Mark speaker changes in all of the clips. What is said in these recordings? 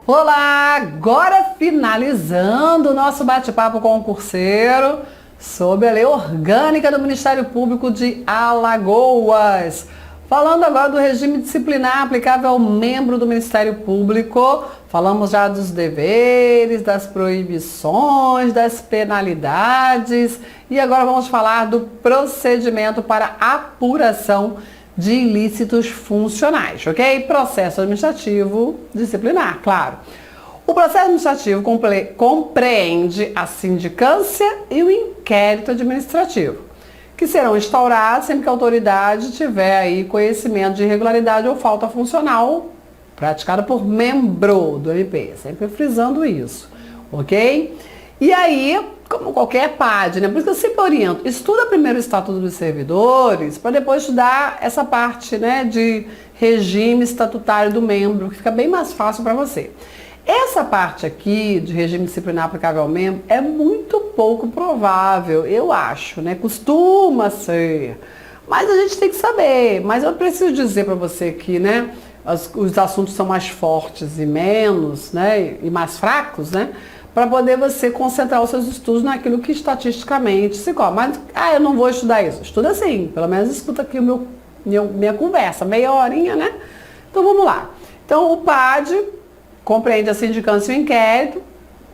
Speaker 1: Olá, agora finalizando o nosso bate-papo concurseiro sobre a Lei Orgânica do Ministério Público de Alagoas. Falando agora do regime disciplinar aplicável ao membro do Ministério Público, falamos já dos deveres, das proibições, das penalidades e agora vamos falar do procedimento para apuração de ilícitos funcionais, ok? Processo administrativo disciplinar, claro. O processo administrativo compreende a sindicância e o inquérito administrativo, que serão instaurados sempre que a autoridade tiver aí conhecimento de irregularidade ou falta funcional praticada por membro do MP, sempre frisando isso, ok? E aí, como qualquer PAD, né? Por isso que eu sempre oriento, estuda primeiro o Estatuto dos Servidores, para depois estudar essa parte, né, de regime estatutário do membro, que fica bem mais fácil para você. Essa parte aqui de regime disciplinar aplicável ao membro é muito pouco provável, eu acho, né? Costuma ser, mas a gente tem que saber. Mas eu preciso dizer para você que, né, os assuntos são mais fortes e menos, né, e mais fracos, né? Para poder você concentrar os seus estudos naquilo que estatisticamente se cobre. Mas, eu não vou estudar isso. Estuda sim, pelo menos escuta aqui minha conversa, meia horinha, né? Então vamos lá. Então o PAD compreende a sindicância e o inquérito,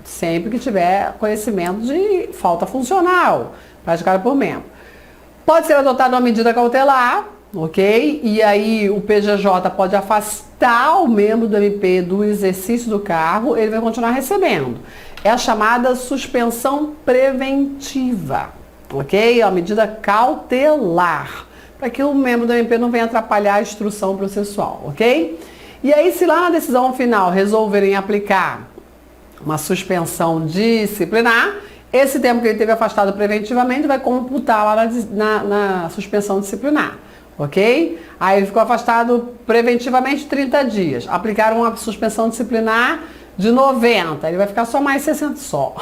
Speaker 1: sempre que tiver conhecimento de falta funcional, praticada por membro. Pode ser adotada uma medida cautelar, ok? E aí o PGJ pode afastar o membro do MP do exercício do cargo, ele vai continuar recebendo. É a chamada suspensão preventiva, ok? É uma medida cautelar, para que o membro do MP não venha atrapalhar a instrução processual, ok? E aí, se lá na decisão final resolverem aplicar uma suspensão disciplinar, esse tempo que ele teve afastado preventivamente vai computar lá na suspensão disciplinar, ok? Aí ele ficou afastado preventivamente 30 dias. Aplicaram uma suspensão disciplinar de 90, ele vai ficar só mais 60 só.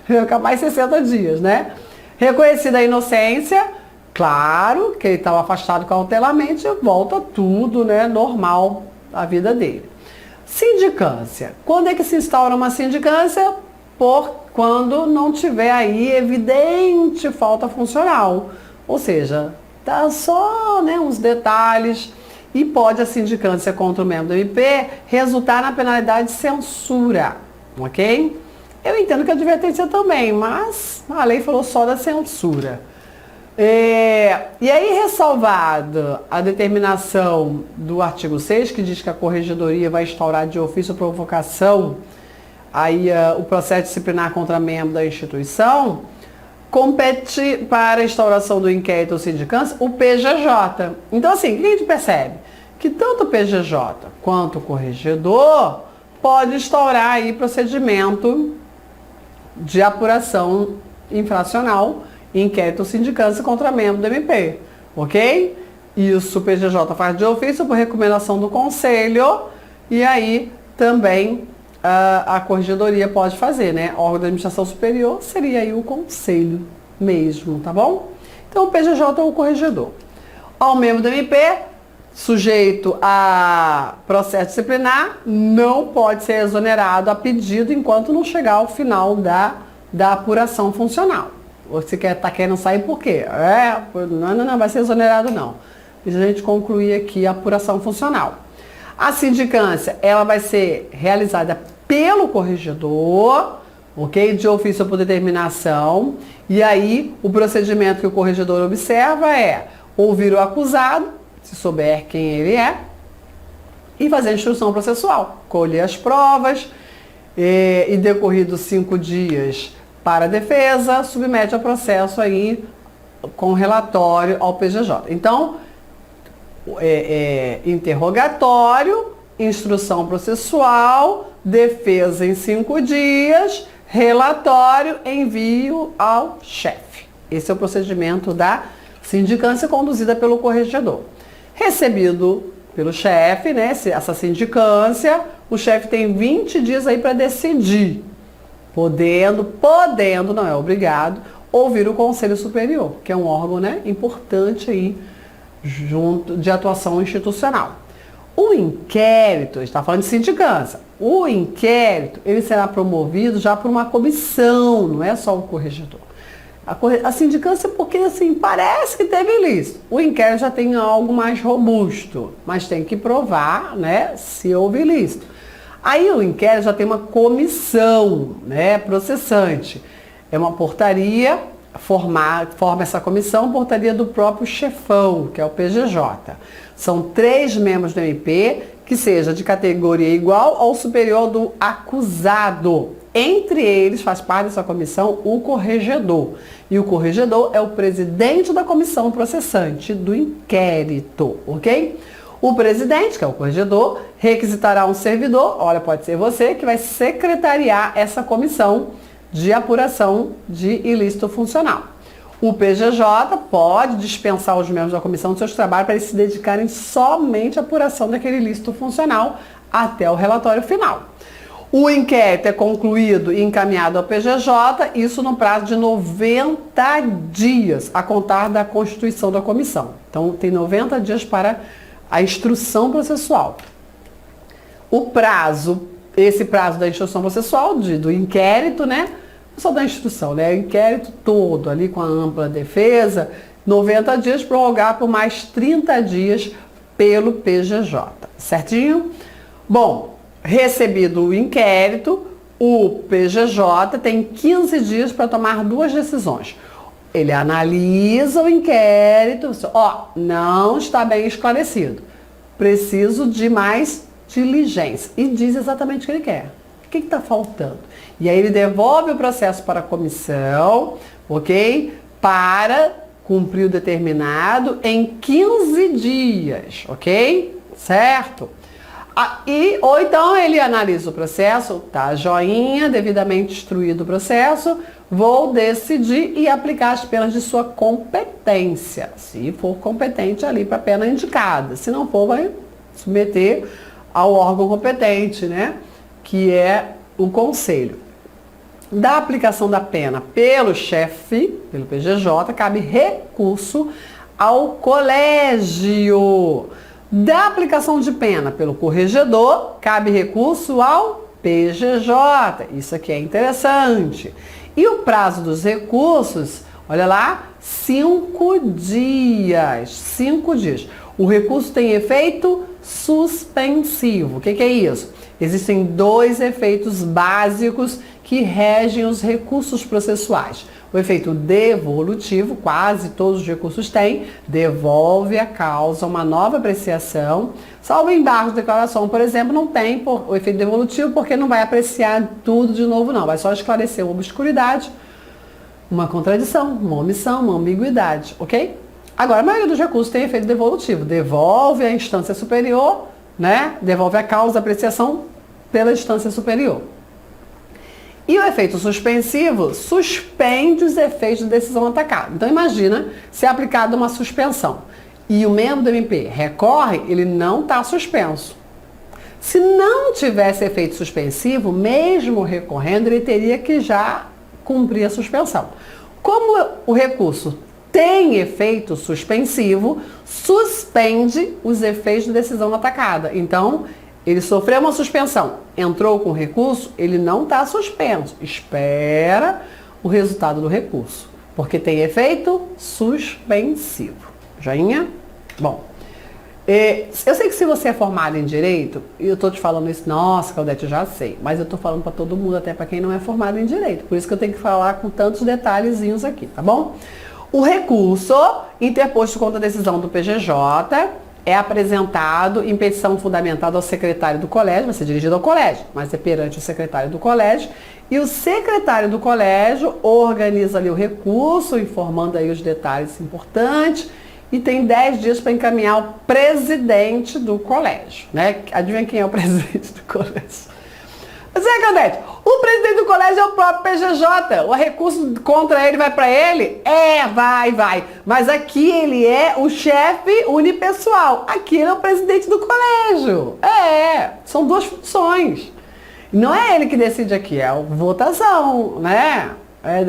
Speaker 1: Ele vai ficar mais 60 dias, né? Reconhecida a inocência, claro que ele estava afastado cautelarmente, volta tudo, né, normal a vida dele. Sindicância. Quando é que se instaura uma sindicância? Quando não tiver aí evidente falta funcional. Ou seja, tá só, né, uns detalhes e pode a sindicância contra o membro do MP resultar na penalidade de censura, ok? Eu entendo que a advertência também, mas a lei falou só da censura. E aí, ressalvado a determinação do artigo 6, que diz que a corregedoria vai instaurar de ofício ou provocação aí, o processo disciplinar contra membro da instituição, compete para a instauração do inquérito ou sindicância o PGJ. Então, assim, o que a gente percebe? Que tanto o PGJ quanto o corregedor pode instaurar aí procedimento de apuração infracional, inquérito ou sindicância contra membro do MP, ok? Isso o PGJ faz de ofício por recomendação do conselho e aí também a corregedoria pode fazer, né? Órgão da administração superior seria aí o conselho mesmo, tá bom? Então o PGJ é o corregedor. Ao membro do MP, sujeito a processo disciplinar, não pode ser exonerado a pedido enquanto não chegar ao final da apuração funcional. Você está querendo sair por quê? Não, vai ser exonerado não. Deixa a gente concluir aqui a apuração funcional. A sindicância, ela vai ser realizada pelo corregedor, ok? De ofício ou por determinação. E aí, o procedimento que o corregedor observa é ouvir o acusado, se souber quem ele é, e fazer a instrução processual. Colher as provas e decorridos 5 dias para a defesa, submete ao processo aí com relatório ao PGJ. Então, interrogatório, instrução processual, defesa em 5 dias, relatório, envio ao chefe. Esse é o procedimento da sindicância conduzida pelo corregedor. Recebido pelo chefe, né, essa sindicância, o chefe tem 20 dias aí para decidir, podendo, não é obrigado, ouvir o Conselho Superior, que é um órgão, né, importante aí, junto de atuação institucional. O inquérito, está falando de sindicância, o inquérito, ele será promovido já por uma comissão, não é só o corregedor. A sindicância, porque assim, parece que teve ilícito. O inquérito já tem algo mais robusto, mas tem que provar, né, se houve ilícito. Aí o inquérito já tem uma comissão, né, processante. É uma portaria, forma essa comissão, portaria do próprio chefão, que é o PGJ. São 3 membros do MP, que seja de categoria igual ou superior do acusado. Entre eles, faz parte dessa comissão, o corregedor. E o corregedor é o presidente da comissão processante do inquérito, ok? O presidente, que é o corregedor, requisitará um servidor, olha, pode ser você, que vai secretariar essa comissão de apuração de ilícito funcional. O PGJ pode dispensar os membros da comissão de seus trabalhos para eles se dedicarem somente à apuração daquele ilícito funcional até o relatório final. O inquérito é concluído e encaminhado ao PGJ, isso no prazo de 90 dias, a contar da constituição da comissão. Então, tem 90 dias para a instrução processual. Esse prazo da instrução processual, do inquérito, né? Não só da instrução, né? O inquérito todo, ali com a ampla defesa, 90 dias, prorrogar por mais 30 dias pelo PGJ. Certinho? Bom, recebido o inquérito, o PGJ tem 15 dias para tomar 2 decisões. Ele analisa o inquérito, não está bem esclarecido, preciso de mais diligência, e diz exatamente o que ele quer. O que está faltando? E aí ele devolve o processo para a comissão, ok? Para cumprir o determinado em 15 dias, ok? Certo? Ou então ele analisa o processo, tá, joinha, devidamente instruído o processo, vou decidir e aplicar as penas de sua competência, se for competente ali para a pena indicada, se não for, vai submeter ao órgão competente, né, que é o conselho. Da aplicação da pena pelo chefe, pelo PGJ, cabe recurso ao colégio. Da aplicação de pena pelo corregedor, cabe recurso ao PGJ. Isso aqui é interessante. E o prazo dos recursos, olha lá, 5 dias. 5 dias. O recurso tem efeito suspensivo. O que é isso? Existem 2 efeitos básicos que regem os recursos processuais. O efeito devolutivo, quase todos os recursos têm, devolve a causa uma nova apreciação. Salvo embargo de declaração, por exemplo, não tem o efeito devolutivo porque não vai apreciar tudo de novo, não. Vai só esclarecer uma obscuridade, uma contradição, uma omissão, uma ambiguidade, ok? Agora, a maioria dos recursos tem efeito devolutivo. Devolve a instância superior, né? Devolve a causa, a apreciação pela instância superior. E o efeito suspensivo suspende os efeitos de decisão atacada. Então imagina se é aplicada uma suspensão e o membro do MP recorre, ele não está suspenso. Se não tivesse efeito suspensivo, mesmo recorrendo, ele teria que já cumprir a suspensão. Como o recurso tem efeito suspensivo, suspende os efeitos de decisão atacada. Então, ele sofreu uma suspensão, entrou com recurso, ele não está suspenso. Espera o resultado do recurso, porque tem efeito suspensivo. Joinha? Bom, eu sei que se você é formado em Direito, e eu estou te falando isso, nossa, Claudete, eu já sei, mas eu estou falando para todo mundo, até para quem não é formado em Direito. Por isso que eu tenho que falar com tantos detalhezinhos aqui, tá bom? O recurso interposto contra a decisão do PGJ é apresentado em petição fundamentada ao secretário do colégio, vai ser dirigido ao colégio, mas é perante o secretário do colégio, e o secretário do colégio organiza ali o recurso, informando aí os detalhes importantes, e tem 10 dias para encaminhar ao presidente do colégio, né? Adivinha quem é o presidente do colégio? Zé Claudete, o presidente do colégio é o próprio PGJ. O recurso contra ele vai para ele? Vai. Mas aqui ele é o chefe unipessoal. Aqui ele é o presidente do colégio. São 2 funções. Não é ele que decide aqui, é a votação, né?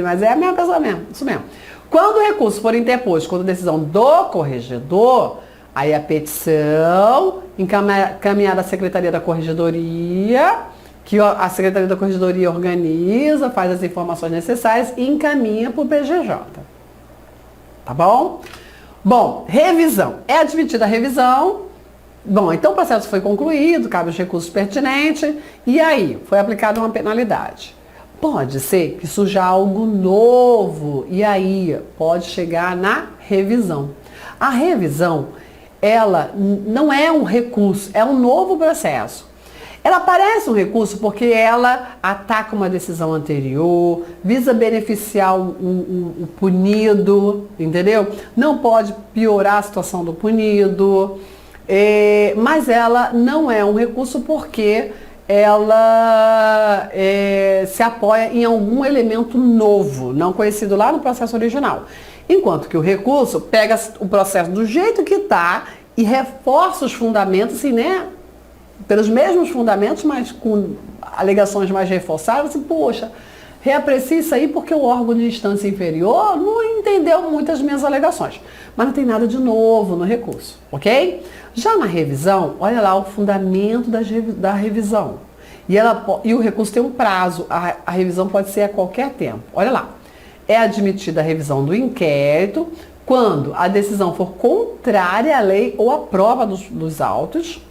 Speaker 1: Mas é a mesma pessoa mesmo, isso mesmo. Quando o recurso for interposto contra a decisão do corregedor, aí a petição encaminhada à Secretaria da Corregedoria que a Secretaria da Corregedoria organiza, faz as informações necessárias e encaminha para o PGJ. Tá bom? Bom, revisão. É admitida a revisão. Bom, então o processo foi concluído, cabe os recursos pertinentes, e aí foi aplicada uma penalidade. Pode ser que surja algo novo, e aí pode chegar na revisão. A revisão, ela não é um recurso, é um novo processo. Ela parece um recurso porque ela ataca uma decisão anterior, visa beneficiar o punido, entendeu? Não pode piorar a situação do punido, mas ela não é um recurso porque ela se apoia em algum elemento novo, não conhecido lá no processo original. Enquanto que o recurso pega o processo do jeito que está e reforça os fundamentos, assim, né? Pelos mesmos fundamentos, mas com alegações mais reforçadas, assim, poxa, reaprecia isso aí porque o órgão de instância inferior não entendeu muito as minhas alegações. Mas não tem nada de novo no recurso, ok? Já na revisão, olha lá o fundamento da revisão. E o recurso tem um prazo, a revisão pode ser a qualquer tempo. Olha lá. É admitida a revisão do inquérito quando a decisão for contrária à lei ou à prova dos autos,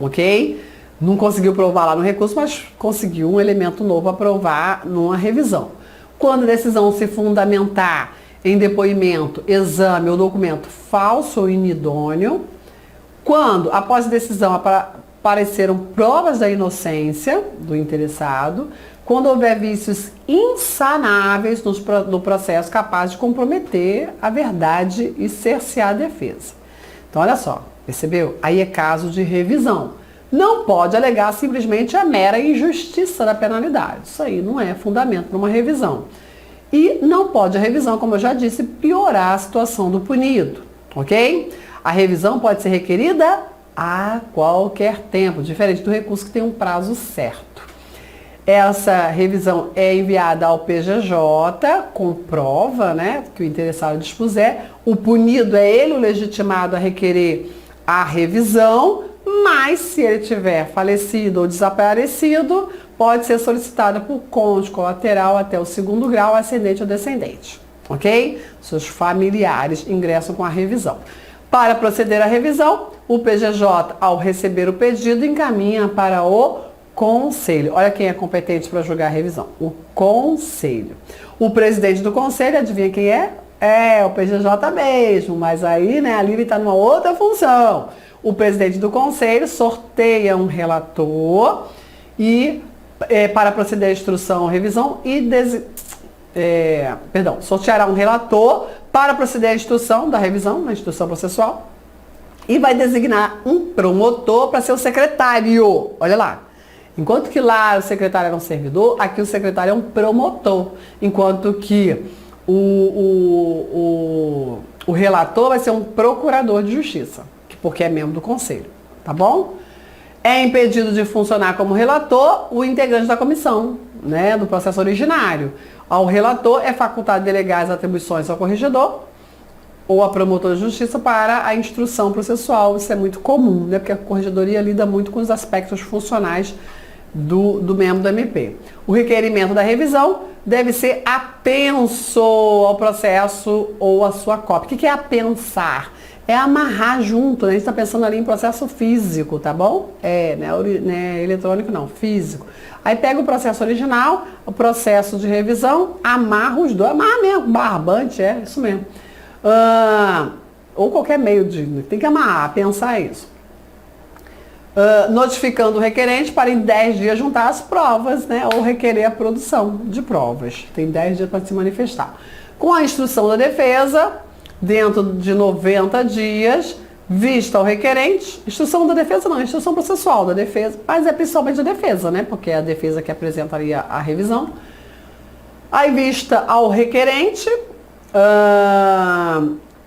Speaker 1: ok? Não conseguiu provar lá no recurso, mas conseguiu um elemento novo a provar numa revisão. Quando a decisão se fundamentar em depoimento, exame ou documento falso ou inidôneo, quando, após a decisão, apareceram provas da inocência do interessado, quando houver vícios insanáveis no processo capazes de comprometer a verdade e cercear a defesa. Então, olha só, percebeu? Aí é caso de revisão. Não pode alegar simplesmente a mera injustiça da penalidade. Isso aí não é fundamento para uma revisão. E não pode a revisão, como eu já disse, piorar a situação do punido, ok? A revisão pode ser requerida a qualquer tempo, diferente do recurso que tem um prazo certo. Essa revisão é enviada ao PGJ com prova, né, que o interessado dispuser. O punido é ele o legitimado a requerer a revisão, mas se ele tiver falecido ou desaparecido, pode ser solicitada por cônjuge colateral até o 2º grau, ascendente ou descendente, ok? Seus familiares ingressam com a revisão. Para proceder à revisão, o PGJ, ao receber o pedido, encaminha para o Conselho. Olha quem é competente para julgar a revisão. O Conselho. O presidente do Conselho, adivinha quem é? É o PGJ mesmo, mas aí, né, ali ele está numa outra função. O presidente do Conselho sorteia um relator e para proceder à instrução ou revisão e sorteará um relator para proceder à instrução da revisão, na instrução processual, e vai designar um promotor para ser o secretário. Olha lá. Enquanto que lá o secretário era um servidor, aqui o secretário é um promotor. Enquanto que o relator vai ser um procurador de justiça, porque é membro do conselho, tá bom? É impedido de funcionar como relator o integrante da comissão, né, do processo originário. Ao relator é facultado delegar as atribuições ao corregedor ou a promotor de justiça para a instrução processual. Isso é muito comum, né, porque a corregedoria lida muito com os aspectos funcionais do membro do MP. O requerimento da revisão deve ser apenso ao processo ou à sua cópia. O que é apensar? É amarrar junto, né? A gente está pensando ali em processo físico, tá bom? Né, eletrônico não, físico. Aí pega o processo original, o processo de revisão, amarra os dois, amarra mesmo, barbante, é isso mesmo. Ou qualquer meio tem que amarrar, pensar isso. Notificando o requerente para em 10 dias juntar as provas, né? Ou requerer a produção de provas. Tem 10 dias para se manifestar. Com a instrução da defesa, dentro de 90 dias, vista ao requerente, instrução da defesa não, instrução processual da defesa, mas é principalmente a defesa, né? Porque é a defesa que apresentaria a revisão. Aí vista ao requerente,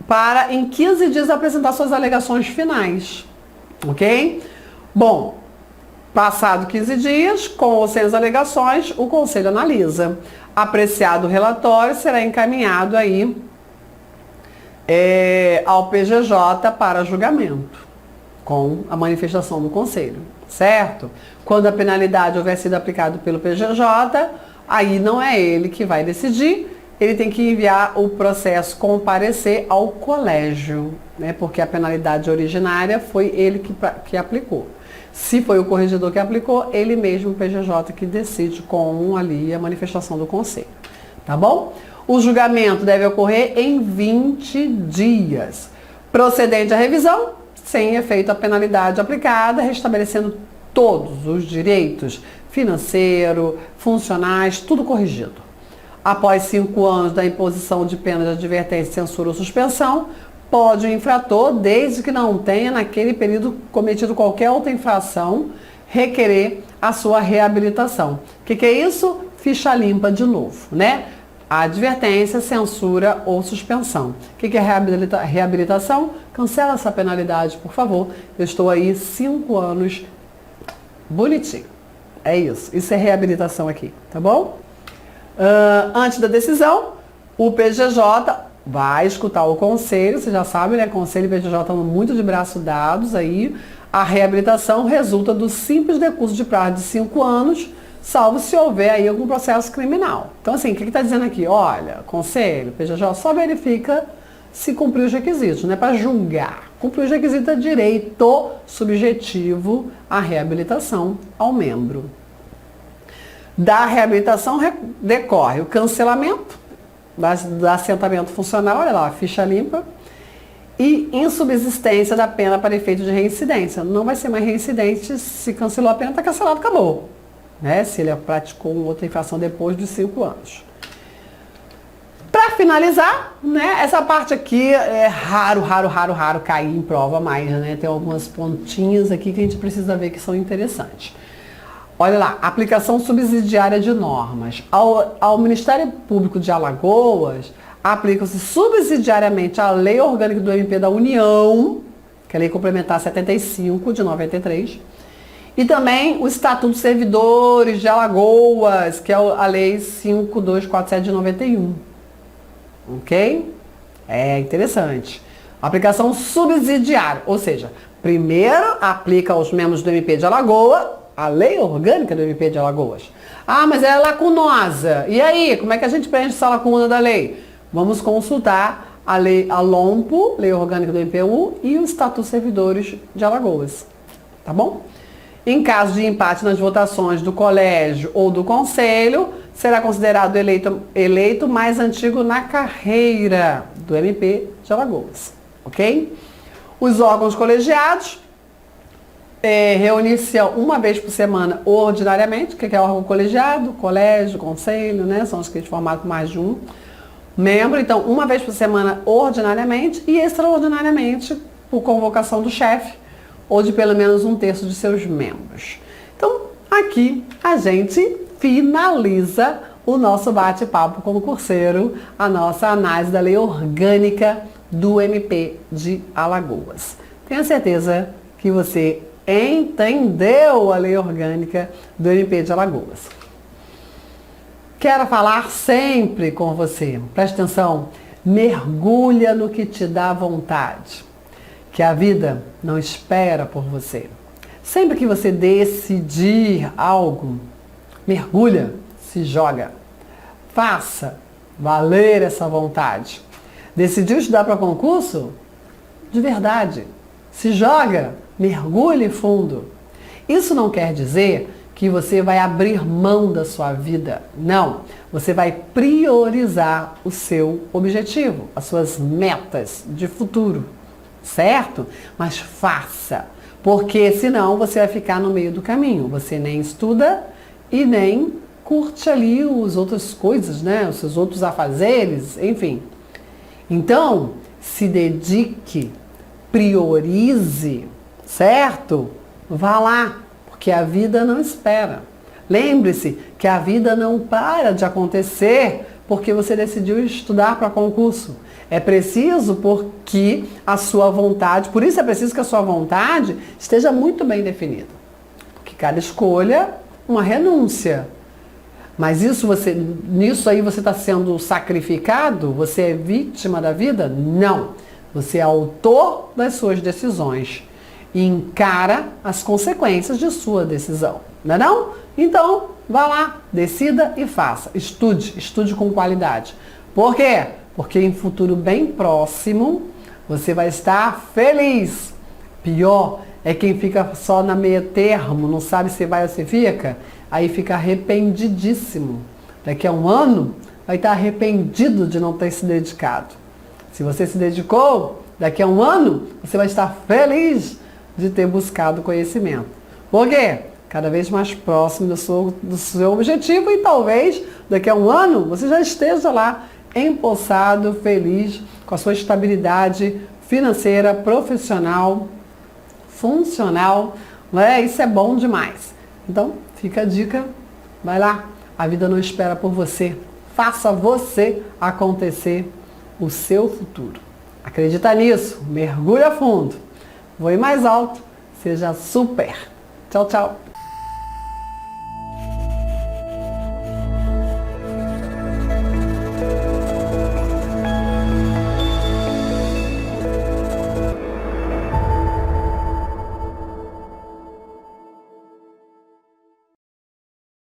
Speaker 1: para em 15 dias apresentar suas alegações finais, ok? Bom, passado 15 dias, com ou sem as alegações, o conselho analisa. Apreciado o relatório, será encaminhado aí ao PGJ para julgamento, com a manifestação do conselho, certo? Quando a penalidade houver sido aplicada pelo PJJ, aí não é ele que vai decidir, ele tem que enviar o processo com parecer ao colégio, né? Porque a penalidade originária foi ele que aplicou. Se foi o corregedor que aplicou, ele mesmo, o PJJ, que decide com ali a manifestação do conselho, tá bom? O julgamento deve ocorrer em 20 dias. Procedente a revisão, sem efeito a penalidade aplicada, restabelecendo todos os direitos financeiro, funcionais, tudo corrigido. Após 5 anos da imposição de pena de advertência, censura ou suspensão, pode o infrator, desde que não tenha naquele período cometido qualquer outra infração, requerer a sua reabilitação. O que é isso? Ficha limpa de novo, né? Advertência, censura ou suspensão. O que é reabilitação? Cancela essa penalidade, por favor. Eu estou aí 5 anos bonitinho. É isso. Isso é reabilitação aqui, tá bom? Antes da decisão, o PJJ vai escutar o conselho. Você já sabe, né? Conselho e PJJ estão muito de braços dados aí. A reabilitação resulta do simples decurso de prazo de 5 anos, salvo se houver aí algum processo criminal. Então, assim, o que está dizendo aqui? Olha, conselho, PJJ só verifica se cumpriu os requisitos, não é para julgar. Cumprir os requisitos é direito subjetivo à reabilitação ao membro. Da reabilitação decorre o cancelamento do assentamento funcional, olha lá, ficha limpa, e insubsistência da pena para efeito de reincidência. Não vai ser mais reincidente, se cancelou a pena, está cancelado, acabou. Né? Se ele praticou outra infração depois dos 5 anos. Para finalizar, né, essa parte aqui é raro cair em prova mais, né? Tem algumas pontinhas aqui que a gente precisa ver que são interessantes. Olha lá, aplicação subsidiária de normas. Ao Ministério Público de Alagoas, aplicam-se subsidiariamente a Lei Orgânica do MP da União, que é a Lei Complementar 75 de 93, e também o Estatuto dos Servidores de Alagoas, que é a Lei 5247 de 91. Ok? É interessante. Aplicação subsidiária, ou seja, primeiro aplica aos membros do MP de Alagoas a Lei Orgânica do MP de Alagoas. Ah, mas ela é lacunosa. E aí, como é que a gente preenche essa lacuna da lei? Vamos consultar a LOMPO, Lei Orgânica do MPU, e o Estatuto dos Servidores de Alagoas. Tá bom? Em caso de empate nas votações do colégio ou do conselho, será considerado eleito mais antigo na carreira do MP de Alagoas. Ok? Os órgãos colegiados reunir-se uma vez por semana ordinariamente, que é órgão colegiado, colégio, conselho, né? São os que formados por mais de um membro. Então, uma vez por semana ordinariamente e extraordinariamente por convocação do chefe ou de pelo menos 1/3 de seus membros. Então, aqui a gente finaliza o nosso bate-papo concurseiro, a nossa análise da Lei Orgânica do MP de Alagoas. Tenho certeza que você entendeu a Lei Orgânica do MP de Alagoas. Quero falar sempre com você. Preste atenção. Mergulha no que te dá vontade. Que a vida não espera por você. Sempre que você decidir algo, mergulha, se joga. Faça valer essa vontade. Decidiu estudar para concurso? De verdade. Se joga, mergulhe fundo. Isso não quer dizer que você vai abrir mão da sua vida. Não. Você vai priorizar o seu objetivo, as suas metas de futuro. Certo? Mas faça. Porque senão você vai ficar no meio do caminho. Você nem estuda e nem curte ali as outras coisas, né? Os seus outros afazeres, enfim. Então, se dedique, priorize, certo? Vá lá, porque a vida não espera. Lembre-se que a vida não para de acontecer porque você decidiu estudar para concurso. É preciso porque a sua vontade, por isso é preciso que a sua vontade esteja muito bem definida. Porque cada escolha, uma renúncia. Mas nisso aí você está sendo sacrificado? Você é vítima da vida? Não. Você é autor das suas decisões. e encara as consequências de sua decisão, não é não? Então, vá lá, decida e faça. Estude com qualidade. Por quê? Porque em futuro bem próximo, você vai estar feliz. Pior é quem fica só na meia termo, não sabe se vai ou se fica, aí fica arrependidíssimo. Daqui a um ano, vai estar arrependido de não ter se dedicado. Se você se dedicou, daqui a um ano, você vai estar feliz de ter buscado conhecimento. Por quê? Cada vez mais próximo do seu objetivo e talvez daqui a um ano você já esteja lá empossado, feliz com a sua estabilidade financeira, profissional, funcional, né? Isso é bom demais. Então, fica a dica, vai lá, a vida não espera por você. Faça você acontecer o seu futuro. Acredita nisso, mergulha fundo, voe mais alto, seja super. Tchau, tchau.